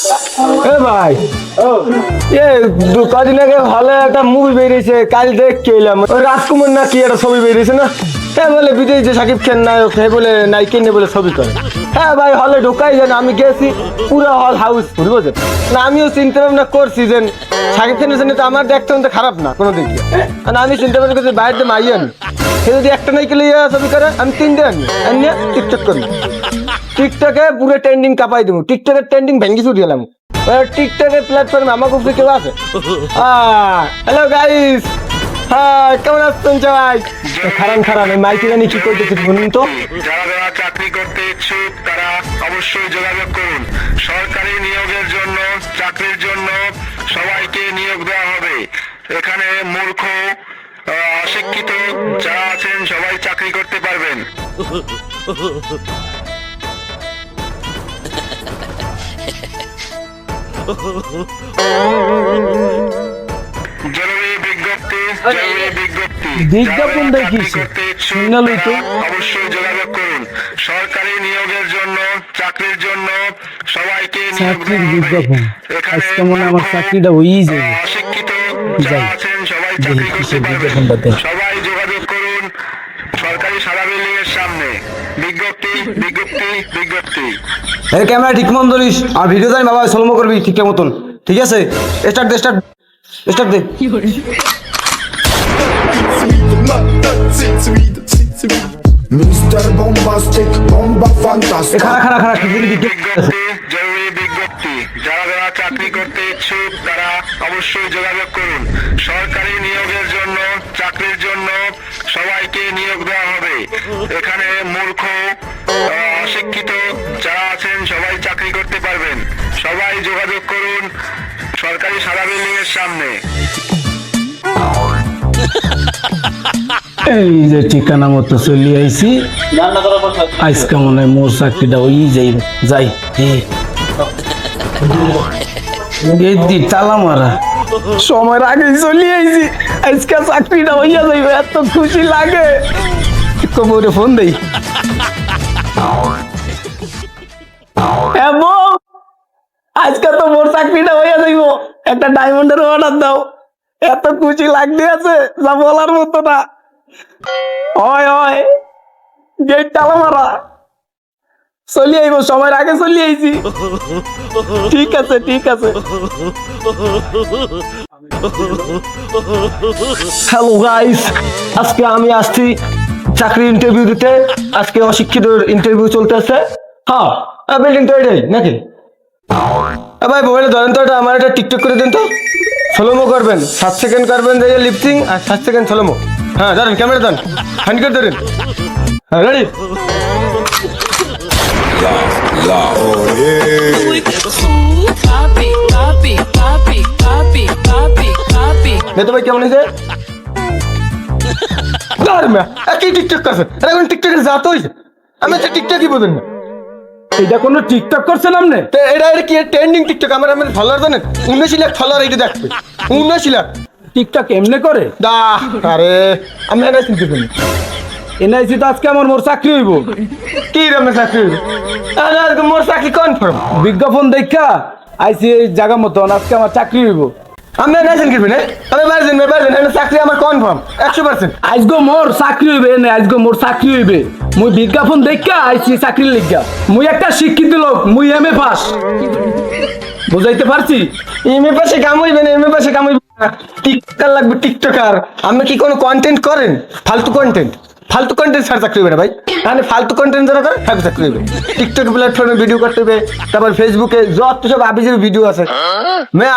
এ ভাই এ কদিন আগে ভালো একটা মুভি বেরিয়েছে, কাল দেখে এলাম। ওই রাজকুমার না কি একটা ছবি বেরিয়েছে না, হ্যাঁ বলে বিদেশ যে সাকিব খান নায়ক, হ্যাঁ বলে নায়িকা নিয়ে বলে ছবি করে। হ্যাঁ ভাই হলে ঢোকাই যান, আমি গেছি পুরো হল হাউসফুল, বুঝলেন না। আমিও চিন্তা ভাবনা করছি যে সাকিব খানের জন্য তো আমার দেখতে তো খারাপ না কোনো দিক দিয়ে। আমি চিন্তা ভাবনা করছি বাইরে মাই আনি, সে যদি একটা নায়িকা লিয়ে ছবি করে আমি তিনটে আনি টিকটক করি। টিকটকে পুরো ট্রেন্ডিং কাপাই দেবো, টিকটকের ট্রেন্ডিং ভেঙ্গি ছুটি গেলাম। টিকটকের প্ল্যাটফর্মে আমার উপরে কেউ আছে। হ্যালো গাইস, হ্যাঁ কেমন আছেন সবাই? খারান এই মাইকি রানি কি করতেছি বলুন তো। যারা চাকরি করতে ইচ্ছুক তারা অবশ্যই যোগাযোগ করুন। সরকারি নিয়োগের জন্য, চাকরির জন্য সবাইকে নিয়োগ দেওয়া হবে। এখানে মূর্খ, অশিক্ষিত যারা আছেন সবাই চাকরি করতে পারবেন। জরুরি বিজ্ঞপ্তি, বিজ্ঞাপন দেখিস অবশ্যই যোগাযোগ করুন। সরকারি নিয়োগের জন্য, চাকরির জন্য সবাইকে নিয়োগ দেওয়া হবে। এখানে আমার চাকরিটা হয়ে যাবে। অশিক্ষিত যারা আছেন সবাই চাকরি করতে পারবেন। সবাই যোগাযোগ করুন সরকারি সাদা বিল্ডিং এর সামনে। বিজ্ঞপ্তি বিজ্ঞপ্তি বিজ্ঞপ্তি। এই ক্যামেরা ঠিক মতন ধরিস আর ভিডিও জানি বাবা সলমো করবি ঠিক মতন, ঠিক আছে? স্টার্ট দে, স্টার্ট দে। Mr. Bombastic, bomba fantastic. খাড়া বিজ্ঞপ্তি, জরুরি বিজ্ঞপ্তি। যারা চাকরি করতে ইচ্ছুক তারা অবশ্যই যোগাযোগ করুন। সরকারি নিয়োগের জন্য, চাকরির জন্য সবাইকে নিয়োগ দেওয়া হবে। এখানে মূর্খ, অশিক্ষিত যারা আছেন সবাই চাকরি করতে পারবেন। সবাই যোগাযোগ করুন সরকারি সাদা বিল্ডিং এর সামনে। এই যে ঠিকানা মতো চলে আইছি, আজকে মনে হয় মোর চাকরিটা ওই যাই এই দি তালা মারা সময়ের আগে চলে আইছি, আজকে চাকরিটা হইয়া যাইবে, এত খুশি লাগে। কবরে ফোন দেই, আজকে তো মোর চাকরিটা হইয়া যাইব, একটা ডায়মন্ডের অর্ডার দাও। এত খুশি লাগতে আছে যা বলার মতো না। হয় গেট তালা মারা, চলি আইব, সময়ের আগে চলি আইছি। ঠিক আছে হ্যালো গাইস, আজকে আমি আসছি চাকরি ইন্টারভিউ দিতে। আজকে অশিক্ষিত ইন্টারভিউ চলতেছে। হ্যাঁ বিল্ডিং তো এটাই নাকি? ভাই মোবাইলে ধরেন তো, এটা আমার একটা টিকটক করে দিন তো। স্লোমো করবেন, 7 সেকেন্ড করবেন লিপসিং আর 7 সেকেন্ড স্লোমো। হ্যাঁ ধরেন, ক্যামেরা দেন, হ্যান্ড করে ধরেন। হ্যাঁ রেডি? তো ভাই কেমন হয়েছে? একই টিকটক করছেন, এখন টিকটকের জাত হয়েছে। আমি একটা টিকটকই বোঝেন না। এটা কোনো টিকটক করছেন আপনি? এটা কি ট্রেন্ডিং টিকটক? আমার ফলোয়ার জানেন 19 লাখ ফলোয়ার, এইটা দেখবে 19 লাখ। টিকটক এমনি করে দা? আরে আমি এটা চিন্তা করি এনআইসি তো আজকে আমার মোর চাকরি হইব। কি রকমের চাকরি হইব? আরে মোর চাকরি কনফার্ম, বিজ্ঞাপন দেখা আইসি এই জায়গা মতন, আজকে আমার চাকরি হইব। আমি এনআইসি কিনবেন? আমি বাইরেন চাকরি আমার কনফার্ম 100%। আজকে মোর চাকরি হইবে না, আজকে মোর চাকরি হইবে। মুই বিজ্ঞাপন দেখা আইসি চাকরি লিখা। মুই একটা শিক্ষিত লোক, মুই এমএ পাস। বুঝাইতে পারছি? এমএ পাশে কাম হইবে না, এমএ পাশে কাম হইবে না। টিকটকার লাগবে, টিকটকার। আপনি কি কোনো কন্টেন্ট করেন? ফালতু কন্টেন্ট ছাড়া চাকরি হবে না ভাই। তাহলে ফালতু কন্টেন্ট যারা করে তাকে চাকরি হবে। টিকটক প্ল্যাটফর্মে ভিডিও করতে হবে, তারপর ফেসবুকে যত সব আবিজের ভিডিও আছে।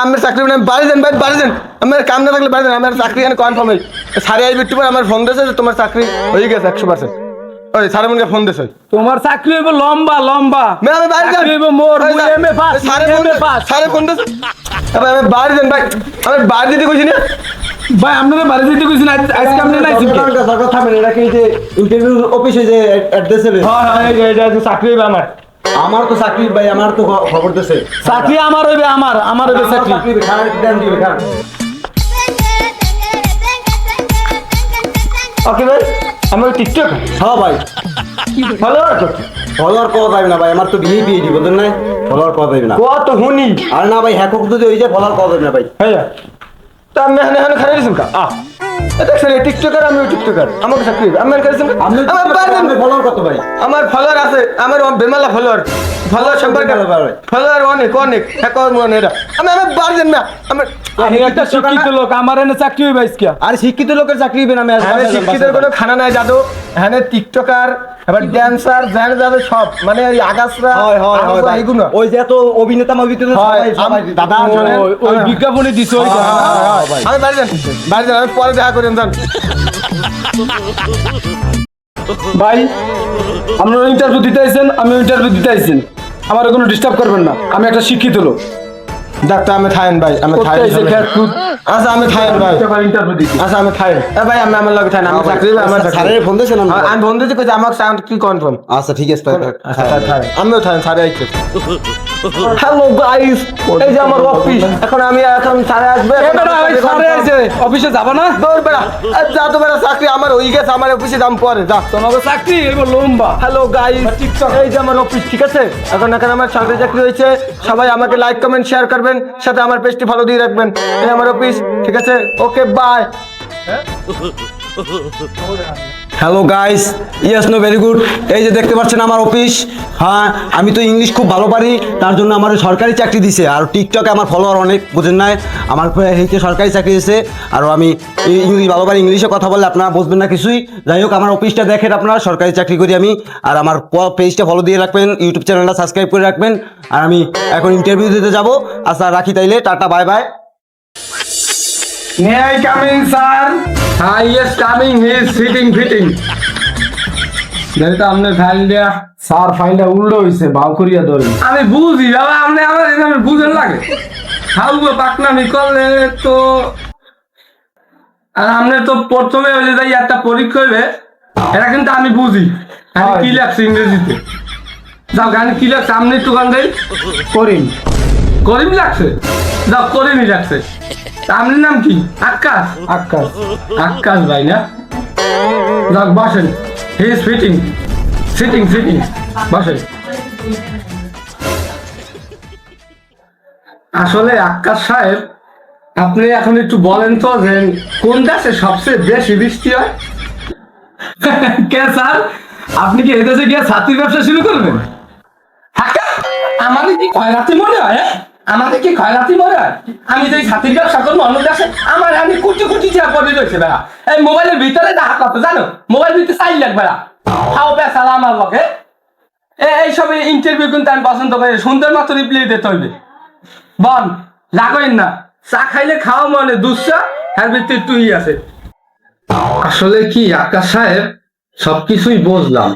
আমার চাকরি হবে না, বাড়ি যান ভাই, বাড়ি যান। আমার কাম না থাকলে বাড়ি যান, আমার চাকরি এখানে কনফার্ম হই। সারি আইবি একটু আমার ফোন দিয়েছে যে তোমার চাকরি হয়ে গেছে 100%। ওই সারে মনকে ফোন দিয়েছে, তোমার চাকরি হইব লম্বা। আমি বাড়ি যান, মোর এমএ পাস, সারে ফোন দিয়েছে। আমি বাড়ি যান ভাই, আমি বাড়ি দিতে কইছি না ভাই, আপনারা বাড়ি দিতে কইছেন। আজকে আপনি নাইছেন কি সরকার থামেন? এটা কি যে ইন্টারভিউ অফিসে যে অ্যাড্রেস হবে? হ্যাঁ এটা চাকরি হবে আমার তো চাকরি ভাই, আমার তো খবর দিয়েছে চাকরি আমার হইবে, আমার হইবে চাকরি। ওকে ভাই, আমার টিকটক। হ্যাঁ ভাই, ফলোয়ার কত যাবে না ভাই, আমার তো বিয়ে দিব না। ফলোয়ার পাওয়া যাবে না। কত হুনি আর না ভাই হ্যাকক যদি হয়ে যায় ফলোয়ার পাওয়া যাবে না ভাই। হ্যাঁ তা আমি এখানে খারাপ দিয়েছেন কা দেখছেন টিকটকার আমিও টিকটকার আমাকে চাকরি আমি করেছেন আপনি ফলোয়ার কত ভাই? আমার ফলোয়ার আছে আমার বেমালা ফলোয়ার সম্পর্কে ফলোয়ার অনেক অনেক মনে আমি পারবেন না আমার একটা শিক্ষিত লোক আমার এনে চাকরি হইবে আজকে। আর শিক্ষিত লোকের চাকরি হবে না আমি হ্যাঁ শিক্ষিতের কোনো খানা নাই জাদু হ্যাঁ টিকটকার এবার ড্যান্সার জ্যান যাবে সব মানে ওই আগাছরা এগুলো ওই যে এত অভিনেতা দাদা ওই বিজ্ঞাপনে দিছে ওই আমি বাড়ি যান আমি পরে দেখা করেন যান ভাই আপনারা ইন্টারভিউ দিতে আইছেন, আমি ইন্টারভিউ দিতে আইছেন, আমার কোনো ডিস্টার্ব করবেন না, আমি একটা শিক্ষিত লোক। ডাক্তার আমি খায়েন ভাই আমি খাই আচ্ছা আমি খায়েন ভাই ইন্টারভিউ দিতে আচ্ছা আমি খাই ভাই আমি আমার লগে খাই আমি চাকরি আমার স্যারের ফোন দিয়েছেন আমি ফোন দিয়েছি কইছে আমার সাউন্ড কি কনফার্ম আচ্ছা ঠিক আছে আমিও খাই সারে আইছে হ্যালো গাইস এই যে আমার অফিস এখন সারে আসবে সারে আইছে অফিসে যাব না দৌড় বেড়া যা তো বেড়া চাকরি আমার হই গেছে আমার অফিসে দাম পরে যা তোমাকে চাকরি এবার লম্বা। হ্যালো গাইস এই যে আমার অফিস ঠিক আছে এখন আমার সরকারি চাকরি হয়েছে সবাই আমাকে লাইক কমেন্ট শেয়ার করবেন সাথে আমার পেজটি ফলো দিয়ে রাখবেন এই আমার অফিস ঠিক আছে okay bye hello guys yes no very good এই যে দেখতে পাচ্ছেন আমার অফিস হ্যাঁ আমি তো ইংলিশ খুব ভালো পারি তার জন্য আমার সরকারি চাকরি দিছে আর টিকটকে আমার ফলোয়ার অনেক বুঝেন নাই আমার এইতে সরকারি চাকরি দিছে আর আমি ইংলিশ ভালো পারি ইংলিশে কথা বললে আপনারা বুঝবেন না কিছুই যাই হোক আমার অফিসটা দেখেন আপনারা সরকারি চাকরি করি আমি আর আমার পেজটা ফলো দিয়ে রাখবেন ইউটিউব চ্যানেলটা সাবস্ক্রাইব করে রাখবেন আর আমি এখন ইন্টারভিউ দিতে যাব আচ্ছা রাখি তাইলে tata bye bye May I come in, sir? Yes, coming. He is fitting. দেখো আপনি ফাইল দিয়া স্যার ফাইলটা উল্টো হইছে বাউ করিয়া ধরে আমি বুঝি বাবা আপনি আমার এখানে বুঝেন লাগে হাউগো পাকনামি করলে তো আর আপনি তো প্রথমে হইলে যাই একটা পরীক্ষা হইবে এটা কিন্তু আমি বুঝি আমি কি লাগছে ইংরেজিতে যাও গান কি লাগছে আপনি একটু গান দেই করিম লাগছে যাও করিমই লাগছে আপনার নাম কি আকাশ ভাই না যাক বসেন হি ইজ সিটিং বসেন আসলে আকাশ সাহেব আপনি এখন একটু বলেন তো যে কোন দেশে সবচেয়ে বেশি বৃষ্টি হয় কে স্যার আপনি কি এই দেশে গিয়ে ছাত্রীর ব্যবসা শুরু করবেন আমাদের কি খয়রাতি মনে হয় আমাদের কি খয়রাতি মনে হয় আমি যে ছাত্রীর ব্যবসা করবো অন্য দেশে আমার আমি কোটি টাকা পড়ে রয়েছে বেড়া এই মোবাইলের ভিতরে দেখা কত জানো মোবাইল ভিতরে 4 লাখ বেড়া খাও পেশালা আমার লগে এইসব ইন্টারভিউ কিন্তু আমি পছন্দ করি সুন্দর মতো রিপ্লাই দিতে হইবে বল রাখবেন না চা খাইলে খাওয়া মানে দুঃসা এর ভিতরে তুই আছে আসলে কি আকাশ সাহেব সবকিছুই বুঝলাম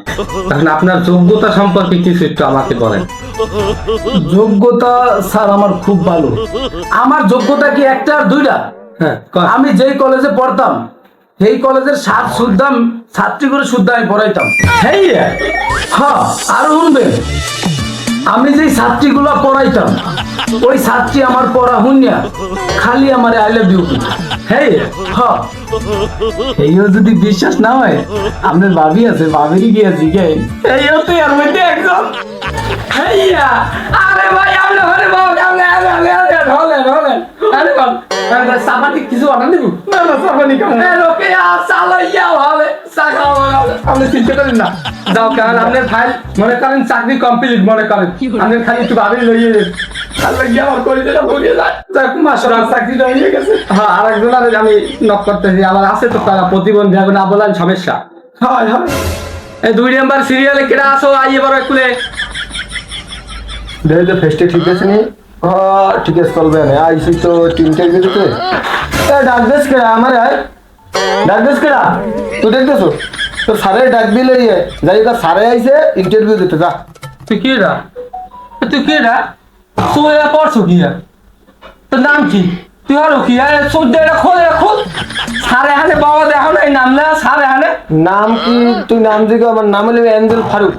এখন আপনার যোগ্যতা সম্পর্কে কিছু একটু আমাকে বলেন যোগ্যতা স্যার আমার খুব ভালো আমার যোগ্যতা কি একটা আর দুইটা আমি যেই কলেজে পড়তাম সেই কলেজের শুদ্ধা ছাত্রী করে শুদ্ধা আমি পড়াইতাম হ্যাঁ আর শুনবেন আমি যেই ছাত্রীগুলো পড়াইতাম ওই ছাত্রী আমার পড়া শুনিয়া খালি আমার আই লাভ ইউ হ্যাঁ এইও যদি বিশ্বাস না হয় আপনার ভাবি আছে ভাবিরই গিয়ে জিগে এইও তো এর মধ্যে একদম আরে ভাই আপনি ঘরে বাবা আরে বাবা সাবানি কিছু অর্ডার দিব না সাবানি কেমন ওকে চালাইয়া হবে আপনি চিন্তা করেন না যাও কারণ আপনার ফাইল মনে করেন চাকরি কমপ্লিট মনে করেন আপনার খালি একটু ভাবি লইয়ে আমার কলিজাটা ভরিয়ে যায় যাক মাশাআল্লাহ চাকরিটা হয়ে গেছে হ্যাঁ আরেকজন আমি নক করতেছি আমার আছে তো তারা প্রতিবন্ধী এখন না বলেন সমস্যা হয় এই 2 নাম্বার সিরিয়ালে কেডা আসো আইয়ে বড় খুলে দেখে যে ফেস্টে ঠিক আছে নি ঠিক আছে চলবে না আইসি তো তিনটে দিতে ডাক দেশ কেডা আমার ডাক দেশ কেডা তুই দেখতেছো তো সারে ডাক দিলে যাই কা সারে আইছে ইন্টারভিউ দিতে যা তুই কেডা তুই পড়ছো কি তোর নাম কি তুই হলো কি আরে সুদ্দেটা খোল সারে হানে বাবা দেখো না এই নাম না সারে হানে নাম কি তুই নাম দিকে আমার নাম হলো অ্যাঞ্জেল ফারুক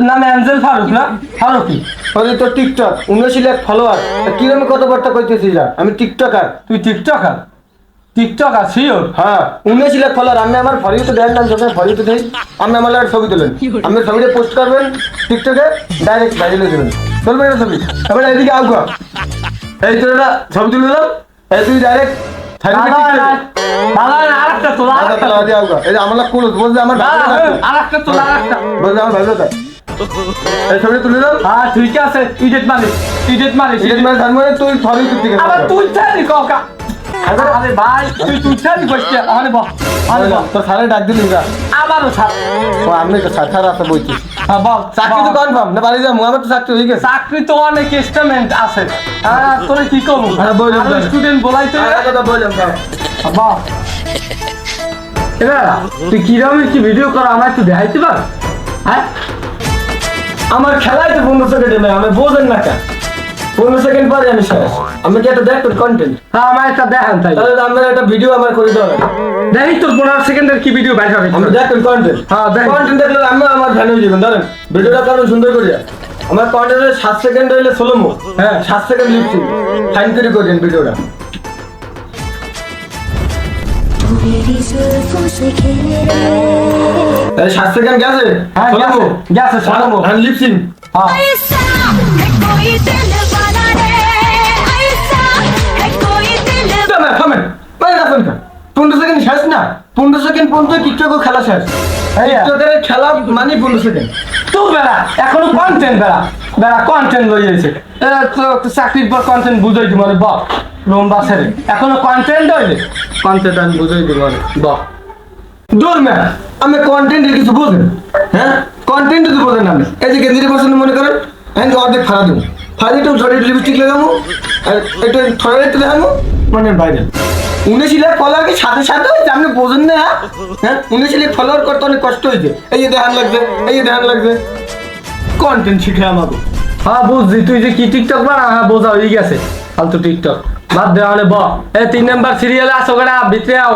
নাম অ্যাঞ্জেল ফারুক না ফারুক কি ওই তো টিকটক 19 লাখ ফলোয়ার কিরকম কথাবার্তা কইতেছিস আমি টিকটকার তুই টিকটকার শিওর হ্যাঁ 19 লাখ ফলোয়ার আমি আমার ফরিতে দেন নাম সবাই ফরিতে দেই আমি আমার ছবি তোলেন আমি ছবিটা পোস্ট করবেন টিকটকে ডাইরেক্ট ভাইরাল হয়ে যাবেন চলবে না ছবি এবার এদিকে আউ গো এই তোর এটা ছবি তুলে দাও এই তুই ডাইরেক্ট আরেকটা তোলা আরেকটা আউ গো এই যে আমার কোন বলছে আমার আরেকটা তোলা আরেকটা বলছে আমার ভালো কথা এই ছবি তুলে দাও হ্যাঁ ঠিক আছে ইডিট মারিস এটা মানে তার মানে তুই ছবি তুলতে গেছিস আবার তুই ছাড়ি কাকা আরে ভাই তুই ছাড়ি বসতে আরে বাহ তোর স্যারে ডাক দিলি যা আমারও ছাড় ও আমি তো স্যার আছে বইছি হ্যাঁ বল চাকরি তো কনফার্ম না বাড়ি যাবো আমার তো চাকরি হয়ে গেছে চাকরি তো অনেক এস্টিমেট আছে তোরে কি করবো আরে বললাম তো। স্টুডেন্ট বলাইতে কথা বললাম বাহ এবার তুই কিরকম কি ভিডিও কর আমার একটু দেখাইতে পার হ্যাঁ আমার খেলাই তো 15 সেকেন্ডে নেই আমি বোঝেন না কেন 15 সেকেন্ড পরে আমি শেষ আমি কি একটা দেখবেন কন্টেন্ট হ্যাঁ আমার একটা দেখান তাই তাহলে তো আপনার একটা ভিডিও আমার করে দেওয়া দেখি তোর 15 সেকেন্ডের কি ভিডিও বাইর হবে আমি দেখবেন কন্টেন্ট হ্যাঁ, দেখ। কন্টেন্ট দেখলে আমি আমার ফ্যান হয়ে যাবেন ধরেন ভিডিওটা কারণ সুন্দর করিয়া আমার কন্টেন্টের 7 সেকেন্ড হইলে স্লো মো হ্যাঁ 7 সেকেন্ড লিখছি ফাইন করে করেন ভিডিওটা मेरी जुल्फों से खेले रे এই 7 সেকেন্ড গেছে হ্যাঁ স্লো মো গেছে স্লো মো হ্যাঁ লিপসিং হ্যাঁ ऐसा है कोई दिल वाला रे ऐसा है कोई दिल থামেন থামেন মানে রাখুন কেন 15 সেকেন্ড শেষ না 15 সেকেন্ড পর্যন্ত টিকটক খেলা শেষ টিকটকের খেলা মানে 15 সেকেন্ড তুই বেড়া এখনো কন্টেন্ট বেড়া কন্টেন্ট লইয়েছে তো চাকরির পর কন্টেন্ট বুঝাই দিব মানে বক লম্বা ছেড়ে এখনো কন্টেন্ট হইলে কন্টেন্ট আমি বুঝাই দিব মানে বক দূর ম্যাম আমি কন্টেন্টের কিছু বোঝেন হ্যাঁ কন্টেন্ট তো বোঝেন আমি এই যে কেন্দ্রীয় পছন্দ মনে করেন আমি অর্ধেক ফাড়া দেবো ফাড়া একটু ঝড়ে লিপস্টিক লাগাবো আর একটু থরে একটু দেখাবো মানে বাইরে 19 লাখ ফলোয়ার কি সাথে সাথে হয়েছে আপনি বোঝেন না হ্যাঁ 19 লাখ ফলোয়ার করতে অনেক কষ্ট হয়েছে এই যে ধ্যান লাগবে এই যে ধ্যান লাগবে কন্টেন্ট শিখে আমাকে হ্যাঁ বুঝছি তুই যে কি টিকটক বানা হ্যাঁ বোঝা হয়ে গেছে ফালতু টিকটক বাদ দে মানে ব এই 3 নাম্বার সিরিয়ালে আসো গড়া ভিতরে আও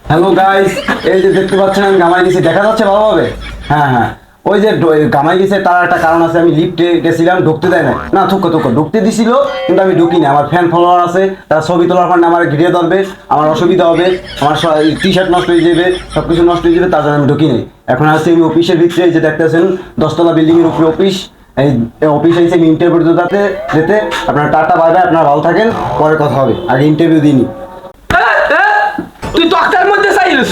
হ্যালো গাইস এই যে দেখতে পাচ্ছেন আমি গামাই গেছি দেখা যাচ্ছে ভালোভাবে হ্যাঁ হ্যাঁ ওই যে গামাই গেছে তার একটা কারণ আছে আমি লিফটে গেছিলাম ঢুকতে দেয় না না থুক্ক ঢুকতে দিছিল কিন্তু আমি ঢুকিনি আমার ফ্যান ফলোয়ার আছে তার ছবি তোলার ফলে আমার ঘিরে ধরবে আমার অসুবিধা হবে আমার টি শার্ট নষ্ট হয়ে যাবে সব কিছু নষ্ট হয়ে যাবে তার জন্য আমি ঢুকিনি এখন আসছে আমি অফিসের ভিতরে এই যে দেখতেছেন 10তলা বিল্ডিং এর উপরে অফিস এই অফিস আইসে আমি ইন্টারভিউ যেতে আপনার টাটা বাই বাই আপনারা ভালো থাকেন পরে কথা হবে আগে ইন্টারভিউ দিইনি তুই তক্তার মধ্যে চাইলিস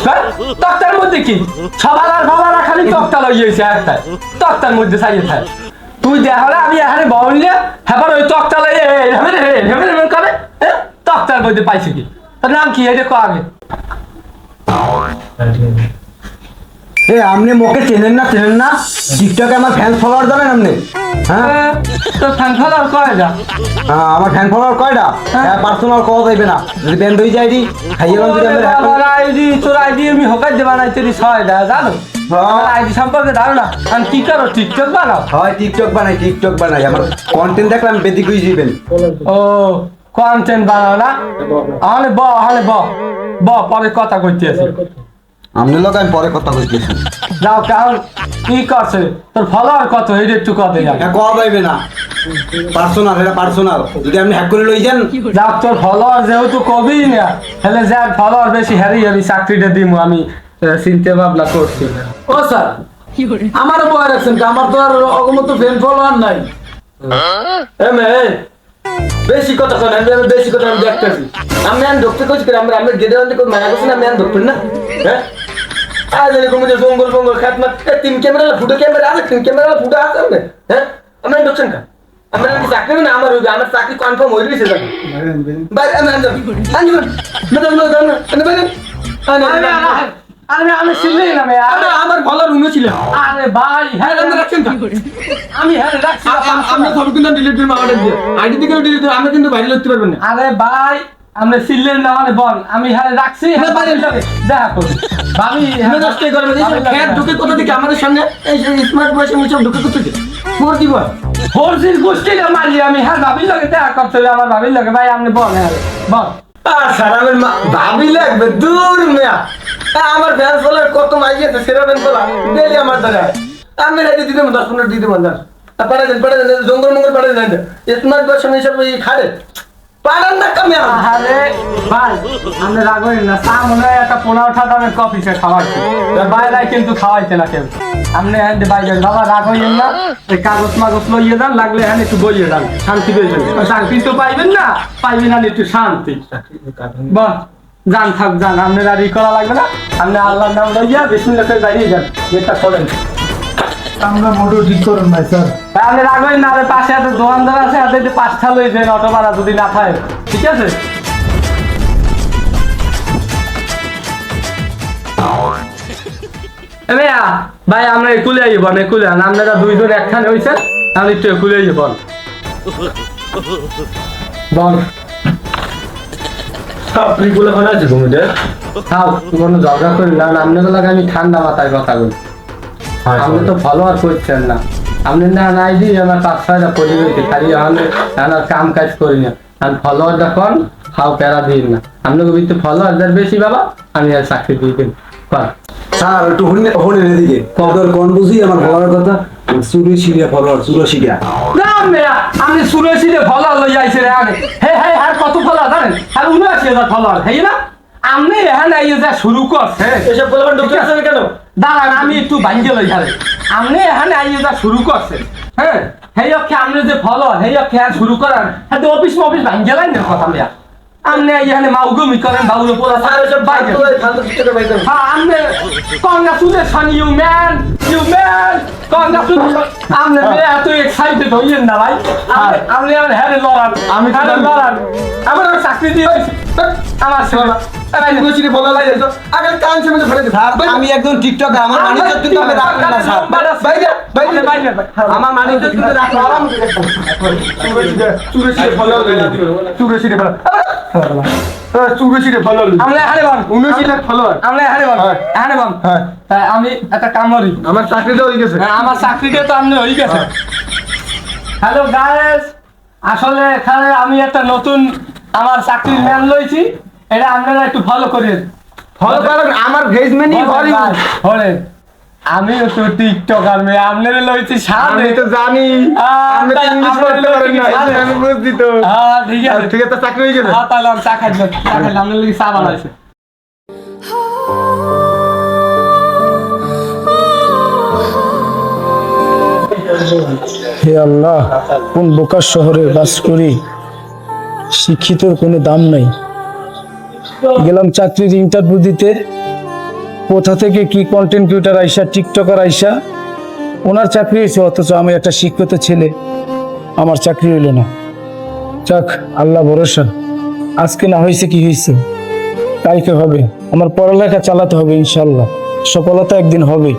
তক্তার মধ্যে কি সবার আর বাবার খালি তক্তা লইয়েছে একটা তক্তার মধ্যে চাইয়ে থাকে তুই দেখালে আমি এখানে বললে হ্যাঁ ওই তক্তা লইয়ে হেমে করে তক্তার মধ্যে পাইছে কি তোর নাম কি এটা কো আগে এ আপনি মোকে চেনেন না টিকটকে আমার ফ্যান ফলোয়ার জানেন আপনি হ্যাঁ তোর ফ্যান ফলোয়ার করে যা আমার ফ্যান ফলোয়ার কয়টা পার্সোনাল কল যাইবে না যদি ব্যান্ড হয়ে যায় খাইয়ে যদি আমরা আইডি তোর আইডি আমি হকার দিয়ে বানাইতে দিস হয় না জানো আইডি সম্পর্কে ধারণা আমি কি করো টিকটক বানাও হয় টিকটক বানাই আমার কন্টেন্ট দেখলে আমি বেদিক হয়ে যাবেন ও কন্টেন্ট বানাও না আহলে ব পরে কথা কইতে আছি আপনি লোক আমি পরে কথা কইতেছি যাও কারণ কি করছে তোর ফলোয়ার কত এই একটু কত কল যাইবে না পার্সোনাল যদি আপনি হ্যাক করে লই যান যাও তোর ফলোয়ার যেহেতু কবি না তাহলে যার ফলোয়ার বেশি হ্যারি চাকরিটা দিমু আমি চিন্তা ভাবনা করছি ও স্যার আমারও বয় রাখছেন আমার তো আর অগমত ফ্যান ফলোয়ার নাই বেশি কথা কেন আমি বেশি কথা আমি দেখতেছি আমি ঢুকতে করছি আমরা গেটে অন্তে করে মায়া করছি না আমি ঢুকতেন না হ্যাঁ আজ এরকম যে জঙ্গল খাত মাত 3 ক্যামেরা ফুটো ক্যামেরা আছে 3 ক্যামেরা ফুটো আছে হ্যাঁ আমরা ঢুকছেন না আমরা কি চাকরি না আমার হইবে আমার চাকরি কনফার্ম হয়ে গেছে বাইরে আমি চিনলি না আমার ভালো রুমে ছিল আরে ভাই হ্যাঁ রাখছেন আমি হ্যাঁ রাখছি আমরা সব কিন্তু ডিলিট করে আমাদের দিয়ে আইডি থেকে ডিলিট করে আমরা কিন্তু বাইরে লিখতে পারবেন না আরে ভাই আমরা চিনলেন না মানে বল আমি হ্যাঁ রাখছি দেখা করি ভাবি আমরা দশটাই করবে খেত ঢুকে কোথা থেকে আমাদের সামনে এই স্মার্ট বয়সে মিশে ঢুকে কোথা থেকে মোর কি বল ফোরজির গোষ্ঠীটা মারলি আমি হ্যাঁ ভাবির লগে দেখা করতে হবে আমার ভাবির লগে ভাই আপনি বল হ্যাঁ বল আর স্যার আমার ভাবি লাগবে দূর মেয়া আমার ফ্যান ফলোয়ার কত মাইকে আছে সেরা ফ্যান ফলোয়ার ডেলি আমার দ্বারা আমি রাইতে দিতে 10-15 দিতে মন পাড়া দেন জঙ্গল মঙ্গল পাড়া দেন স্মার্ট বয়সে মিশে খাড়ে পারেন না কামে আরে ভাই আপনি রাগ করেন না, চা মনে হয় একটা 15টা দামের কফি সে খাওয়াইছে, বাইরে কিন্তু খাওয়াইছে না কেউ। আপনি হ্যাঁ বাইরে বাবা রাগ হইয়েন না, এই কাগজ মাগজ লইয়ে যান, লাগলে হ্যাঁ একটু বইয়ে যান, শান্তি পেয়ে যাবেন। শান্তি তো পাইবেন না, পাইবেন না একটু শান্তি। বাহ যান থাক যান, আপনার আর ই করা লাগবে না, আপনি আল্লাহর নাম লইয়া বিসমিল্লাহ করে দাঁড়িয়ে যান, গেটটা খোলেন। আমরা মোটর ঠিক করুন ভাই স্যার। আপনি রাখবেন না, আর পাশে একটা দোকানদার আছে, হাতে 5টা লই দেন অটো ভাড়া যদি না থাকে, ঠিক আছে? এ ভাইয়া, ভাই আমরা একুলে আইব না, একুলে আন, আপনারা দুইজন একখানে হইছেন, আমি একটু একুলে আইব বল বল। আপনি বলে হয় আছে ঘুমিয়ে খাও, কোনো ঝগড়া করি না, আপনাদের লাগে আমি ঠান্ডা মাথায় কথা বলি। আপনি তো ফলোয়ার করছেন না, আপনি না নাই দিই আমার 5-6টা পড়ে গেছে, খালি আমি আমার কাম কাজ করি না, আমি ফলোয়ার যখন খাও প্যারা দিন না, আপনাকে ভিতরে ফলোয়ার যার বেশি বাবা, আমি আর চাকরি দিয়ে দিন। স্যার একটু হনের এদিকে কদর কোন বুঝি আমার বলার কথা, চুরি সিরিয়া ফলোয়ার চুরো সিরিয়া। আপনি সুরেশিতে ফলোয়ার লই আইছে রে আগে, হে হে আর কত ফলোয়ার জানেন, আর 79,000 ফলোয়ার, হেই না? আপনি এখানে এই যে শুরু করছে এসব বলবেন ঢুকে আসেন কেন? দাঁড়ান আমি একটু বাইকে লই যাবে, আপনি এখানে এই যে শুরু করছে, হ্যাঁ হেই অক্ষে আপনি যে ফলোয়ার, হেই অক্ষে আর শুরু করেন, হ্যাঁ অফিস বাইকে লাইন কথা মিয়া, আপনি এখানে মাউগমি করেন, বাউলে পোলা আর এসব বাইকে। ফালতু টিকটকে বাইক করেন। হ্যাঁ আপনি কংগ্রাচুলেশন ইউ ম্যান, কংগ্রাচুলেশন। আপনি এত এক্সাইটেড হইয়েন না ভাই, আপনি আমার হ্যাঁ লড়ান, আমি তো হ্যাঁ লড়ান, আমার চাকরি দিয়ে আমার সেবা। উনশিলে বলা লাগে তো আগে কান সেমে ফেলে দিন। আমি একজন টিকটকার, আমার মানিজ্য কিন্তু আমি রাখবেন না স্যার। বাইরে বাইরে আমার মানিজ্য কিন্তু রাখবেন না। চুরেশিলে ফলো চুরেশিলে ফলো চুরেশিলে ফলো আমরা এখানে বান, 19 লাখ ফলোয়ার। আমরা এখানে বান, হ্যাঁ। এখানে বান। হ্যাঁ। আমি একটা কাম করি, আমার চাকরিটা হয়ে গেছে। আমার চাকরিটা তো আপনি হয়ে গেছে। হ্যালো গাইস, আসলে এখানে আমি একটা নতুন আমার চাকরির ম্যান লইছি, এটা আপনারা একটু ফলো করেন। ফলো করেন আমার ভেজমেনি ভরি। হলেন আমি তো টিকটকার মেয়ে, আপনারা লইছি সামনে। আমি তো জানি আপনি তো ইংলিশ পড়তে পারেন না, আমি বুঝছি তো। হ্যাঁ ঠিক আছে, ঠিক আছে চাকরি হয়ে গেছে। হ্যাঁ তাহলে আমি চা খাইলাম, চা খাইলাম, আপনার লাগি চা বানাইছে। হে আল্লাহ, কোন বোকার শহরে বাস করি, শিক্ষিতর কোনো দাম নাই। গেলাম চাকরির ইন্টারভিউ দিতে, কোথা থেকে কি কন্টেন্ট ক্রিয়েটার আইসা, টিকটকার আইসা, ওনার চাকরি হয়েছে, অথচ আমি একটা শিক্ষিত ছেলে, আমার চাকরি হইল না। যাক আল্লাহ ভরসা, আজকে না হয়েছে কি হয়েছে, কালকে হবে। আমার পড়ালেখা চালাতে হবে, ইনশাল্লাহ সফলতা একদিন হবে।